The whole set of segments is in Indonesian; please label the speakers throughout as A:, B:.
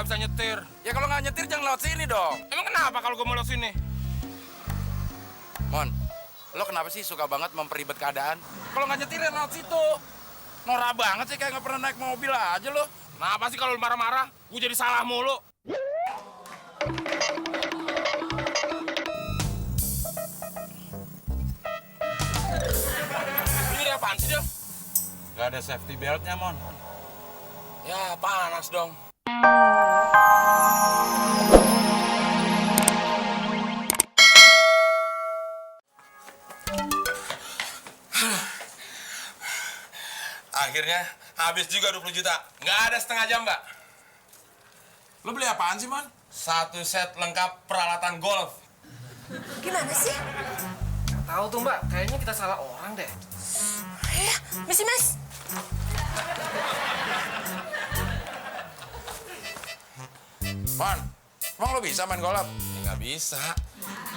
A: nggak bisa nyetir.
B: Ya kalau nggak nyetir jangan lewat sini dong.
A: Emang kenapa kalau gue mau lewat sini?
B: Mon, lo kenapa sih suka banget memperibet keadaan? Kalau nggak nyetir ya lewat situ. Norak banget sih, kayak nggak pernah naik mobil aja lo.
A: Kenapa sih kalau lu marah-marah? Gue jadi salah mulu. Ini apaan sih, Del?
B: Nggak ada safety beltnya, Mon.
A: Ya, panas dong. Akhirnya habis juga 20 juta. Nggak ada setengah jam, Mbak.
B: Lo beli apaan sih, Mon?
A: Satu set lengkap peralatan golf.
C: Gimana sih?
D: Tahu tuh Mbak, kayaknya kita salah orang deh.
C: Ya, misi mas.
B: Mon, emang lo bisa main golf?
A: Ya nggak bisa.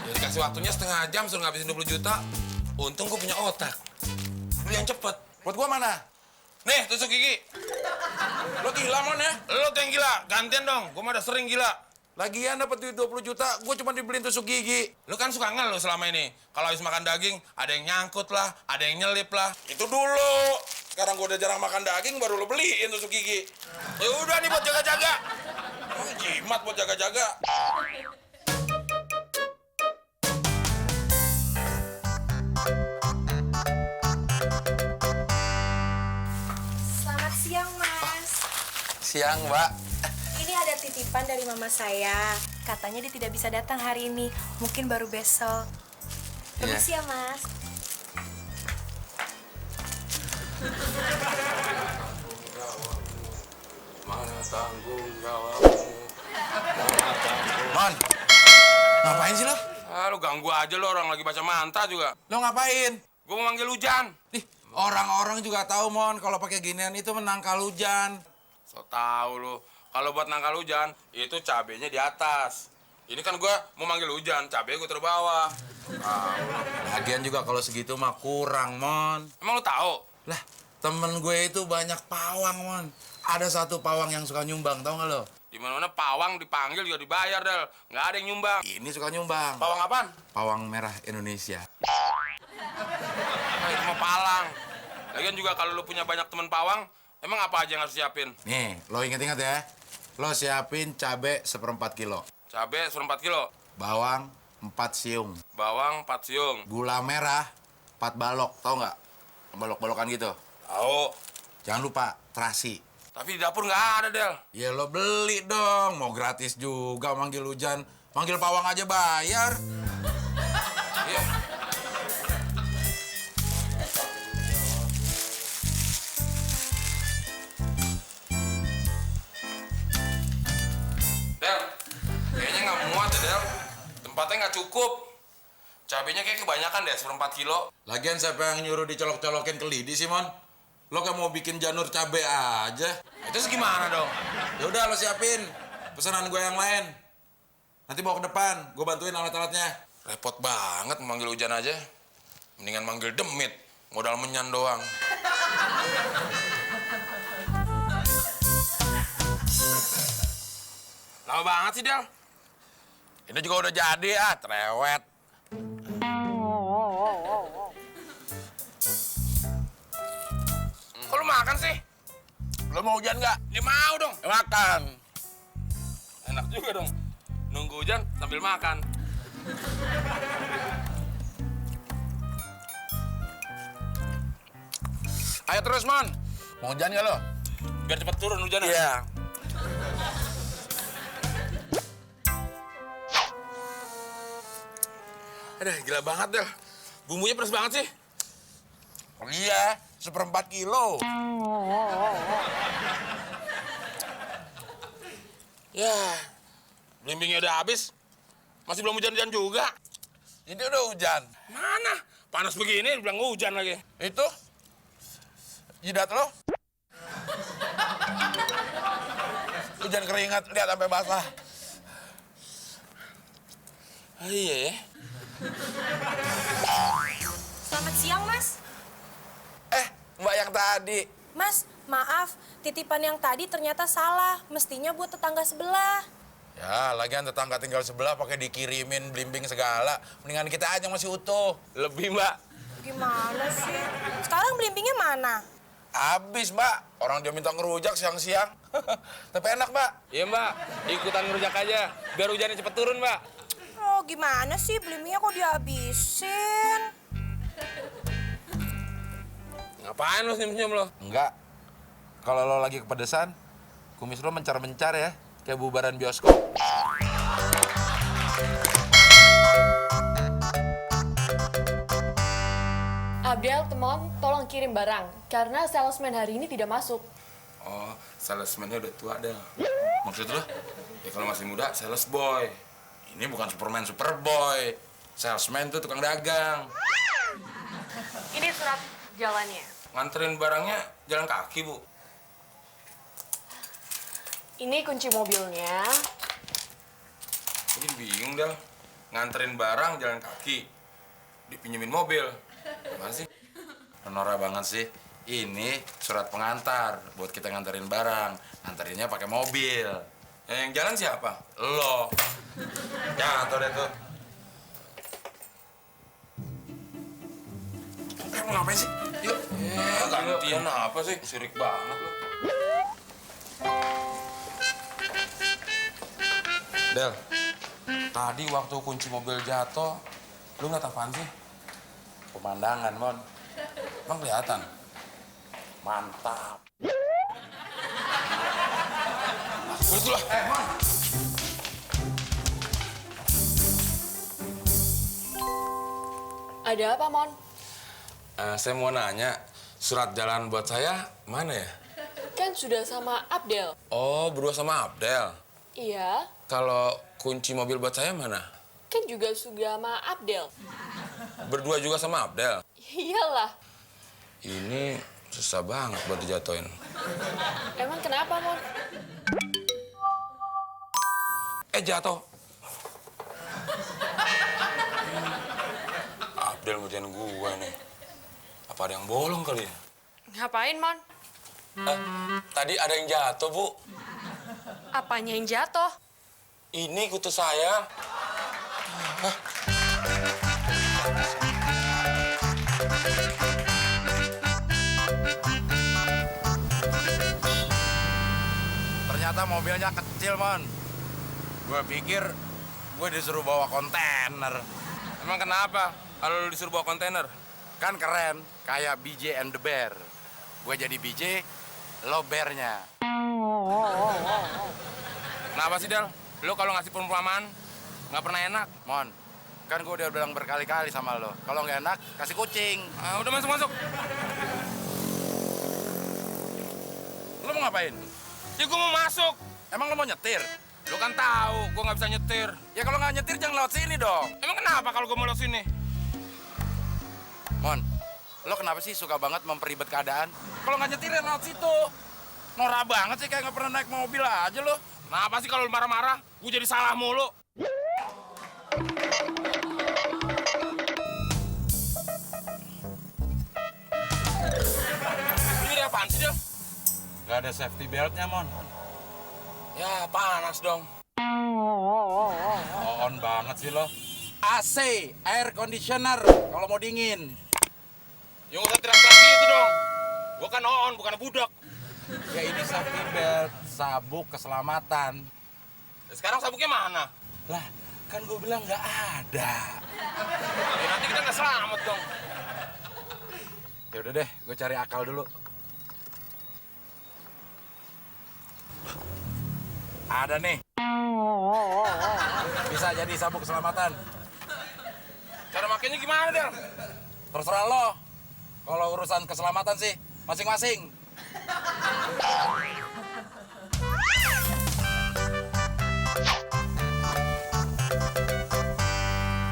A: Ya dikasih waktunya setengah jam suruh ngabisin 20 juta. Untung gue punya otak. Beli yang cepet.
B: Buat gua mana?
A: Nih, tusuk gigi.
B: Lo gila, Mon ya?
A: Lo tuh yang gila, gantian dong. Gue mah udah sering gila.
B: Lagian dapat duit 20 juta, gua cuma dibeliin tusuk gigi.
A: Lu kan suka ngeluh selama ini. Kalau habis makan daging, ada yang nyangkut lah, ada yang nyelip lah.
B: Itu dulu. Sekarang gua udah jarang makan daging, baru lo beliin tusuk gigi.
A: Ya udah nih buat jaga-jaga.
B: Oh, jimat buat jaga-jaga.
C: Selamat siang mas.
B: Siang, Mbak.
C: Ini ada titipan dari mama saya. Katanya dia tidak bisa datang hari ini. Mungkin baru besok. Permisi ya mas.
A: Mana tanggung jawabmu?
B: Mon, ngapain sih lo?
A: Ah, lu ganggu aja lo, orang lagi baca mantra juga.
B: Lo ngapain?
A: Gue mau manggil hujan.
B: Ih, orang-orang juga tahu, Mon, kalau pakai ginian itu menangkal hujan.
A: So tau lu. Kalau buat nangkal hujan, itu cabenya di atas. Ini kan gue mau manggil hujan, cabenya gue taruh bawah.
B: Lagian juga kalau segitu mah kurang, Mon.
A: Emang lu tahu?
B: Lah, temen gue itu banyak pawang, Mon. Ada satu pawang yang suka nyumbang, tau gak lo?
A: Di mana-mana pawang dipanggil juga dibayar, Del. Nggak ada yang nyumbang.
B: Ini suka nyumbang.
A: Pawang apaan?
B: Pawang merah Indonesia.
A: Nah, itu mah palang. Lagian juga kalau lu punya banyak temen pawang, emang apa aja yang harus siapin?
B: Nih, lo inget-inget ya. Lo siapin cabe 1/4 kilo.
A: Cabe 1/4 kilo,
B: Bawang 4 siung.
A: bawang 4 siung.
B: Gula merah 4 balok, tau nggak? Balok-balokan gitu.
A: Tahu.
B: Jangan lupa terasi.
A: Tapi di dapur nggak ada, Del.
B: Ya lo beli dong, mau gratis juga manggil hujan. Manggil pawang aja bayar.
A: Iya. Del, kayaknya nggak muat ya, Del. Tempatnya nggak cukup. Cabenya kayak kebanyakan deh, 1/4 kilo.
B: Lagian siapa yang nyuruh dicolok-colokin ke lidi sih, Mon? Lo kan mau bikin janur cabe aja.
A: Itu gimana dong?
B: Ya udah lo siapin pesanan gue yang lain. Nanti bawa ke depan, gue bantuin alat-alatnya.
A: Repot banget manggil hujan aja. Mendingan manggil demit, modal menyan doang. Lama banget sih, Del.
B: Ini juga udah jadi, cerewet.
A: Kok lu makan sih?
B: Lo mau hujan nggak?
A: Ya mau dong.
B: Makan.
A: Enak juga dong. Nunggu hujan sambil makan.
B: Ayo terus, Mon. Mau hujan nggak lo?
A: Biar cepet turun hujannya.
B: Iya.
A: Aduh, gila banget, Del. Bumbunya pedas banget sih.
B: Oh iya, 1/4 kilo.
A: Ya, belimbingnya udah habis. Masih belum hujan-hujan juga.
B: Ini udah hujan.
A: Mana? Panas begini, bilang hujan lagi.
B: Itu jidat lo. Hujan keringat, lihat sampai basah.
A: Ah, iya ya.
C: Selamat siang mas.
B: Mbak yang tadi.
C: Mas, Maaf, titipan yang tadi ternyata salah. Mestinya buat tetangga sebelah.
B: Ya, lagian tetangga tinggal sebelah pakai dikirimin blimbing segala. Mendingan kita aja yang masih utuh.
A: Lebih, Mbak.
C: Gimana sih? Sekarang belimbingnya mana?
B: Habis, Mbak. Orang dia minta ngerujak siang-siang. Tapi enak, Mbak.
A: Iya, Mbak. Ikutan ngerujak aja. Biar hujannya cepet turun, Mbak.
C: Oh, gimana sih? Belimbingnya kok dihabisin?
A: Ngapain lo senyum-senyum lo?
B: Enggak. Kalau lo lagi kepedesan, kumis lo mencar-mencar ya. Kayak bubaran bioskop.
E: Abdel, Temon, tolong kirim barang. Karena salesman hari ini tidak masuk.
A: Oh, salesman-nya udah tua dah. Maksud lo? Ya kalau masih muda, sales boy.
B: Ini bukan Superman, Superboy. Salesman tuh tukang dagang.
E: Ini surat jalannya.
A: Nganterin barangnya jalan kaki, Bu.
E: Ini kunci mobilnya.
A: Jadi bingung dah. Nganterin barang jalan kaki. Dipinjemin mobil. Gimana sih?
B: Norak banget sih. Ini surat pengantar buat kita nganterin barang. Nganterinnya pakai mobil.
A: Yang jalan siapa?
B: Lo. Jatuh deh tuh.
A: Mau ngapain sih? Yuk. Gantian apa sih? Sirik banget lo. Del, tadi waktu kunci mobil jatuh, lu ngeliat apaan sih?
B: Pemandangan, Mon.
A: Emang kelihatan?
B: Mantap.
A: Balik dulu lah. Mon.
E: Ada apa, Mon?
A: Saya mau nanya, surat jalan buat saya mana ya?
E: Kan sudah sama Abdel.
A: Oh, berdua sama Abdel.
E: Iya,
A: Kalau kunci mobil buat saya mana?
E: kan juga sudah sama Abdel.
A: Berdua juga sama Abdel.
E: Iyalah.
A: Ini susah banget buat dijatuhin.
E: Emang kenapa, Mon?
A: Jatuh. Abdel ngerjain gue nih. Apa ada yang bolong kali ya?
E: Ngapain, Mon?
A: Tadi ada yang jatuh, Bu.
E: Apanya yang jatuh?
A: Ini kutu saya.
B: Ternyata mobilnya kecil, Mon. Gue pikir gue disuruh bawa kontainer.
A: Emang kenapa kalau lu disuruh bawa kontainer?
B: Kan keren, kayak BJ and the Bear. Gue jadi BJ, lo bearnya.
A: Kenapa sih, Del? Lu kalau ngasih perumpamaan nggak pernah enak.
B: Mon, kan gue udah bilang berkali-kali sama lo. Kalau nggak enak, kasih kucing.
A: Udah masuk.
B: Lo mau ngapain?
A: Ya gue mau masuk.
B: Emang lo mau nyetir?
A: Lu kan tahu gue nggak bisa nyetir.
B: Ya kalau nggak nyetir jangan lewat sini dong.
A: Emang kenapa kalau gue mau lewat sini?
B: Mon, lo kenapa sih suka banget memperibet keadaan? Kalau nggak nyetir ya lewat situ. Norak banget sih, kayak nggak pernah naik mobil aja lo.
A: Kenapa sih kalau lu marah-marah, gue jadi salah mulu? Ini dia apaan sih, Del?
B: Nggak ada safety beltnya, Mon.
A: Ya, panas dong.
B: On banget sih lo. AC, air conditioner, kalau mau dingin.
A: Ya nggak usah teriak-teriak gitu dong. Gue kan on, bukan budak.
B: Ya ini safety belt, sabuk keselamatan.
A: Sekarang sabuknya mana?
B: Lah, kan gue bilang nggak ada.
A: Ya nanti kita nggak selamat dong.
B: Ya udah deh, gue cari akal dulu. Ada nih. Bisa jadi sabuk keselamatan.
A: Cara makainya gimana, Del?
B: Terserah lo. Kalau urusan keselamatan sih, masing-masing.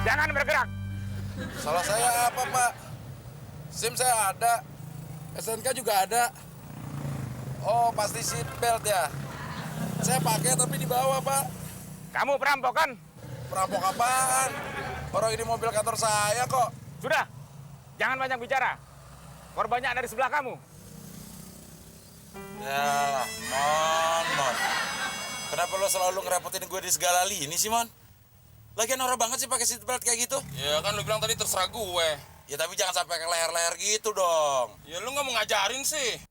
A: Jangan bergerak.
B: Salah saya apa, Pak? SIM saya ada. SNK juga ada. Oh, pasti seat belt ya. Saya pakai tapi di bawah, Pak.
F: Kamu perampok kan?
B: Perampok apaan? Orang ini mobil kantor saya kok.
F: Sudah, jangan banyak bicara. Korbannya ada di sebelah kamu.
B: Ya, Mon. Kenapa lo selalu ngerepotin gue di segala lini sih, Mon? Lagian norak banget sih pakai seatbelt kayak gitu.
A: Ya kan lu bilang tadi terserah gue.
B: Ya tapi jangan sampai ke leher-leher gitu dong.
A: Ya lu nggak mau ngajarin sih.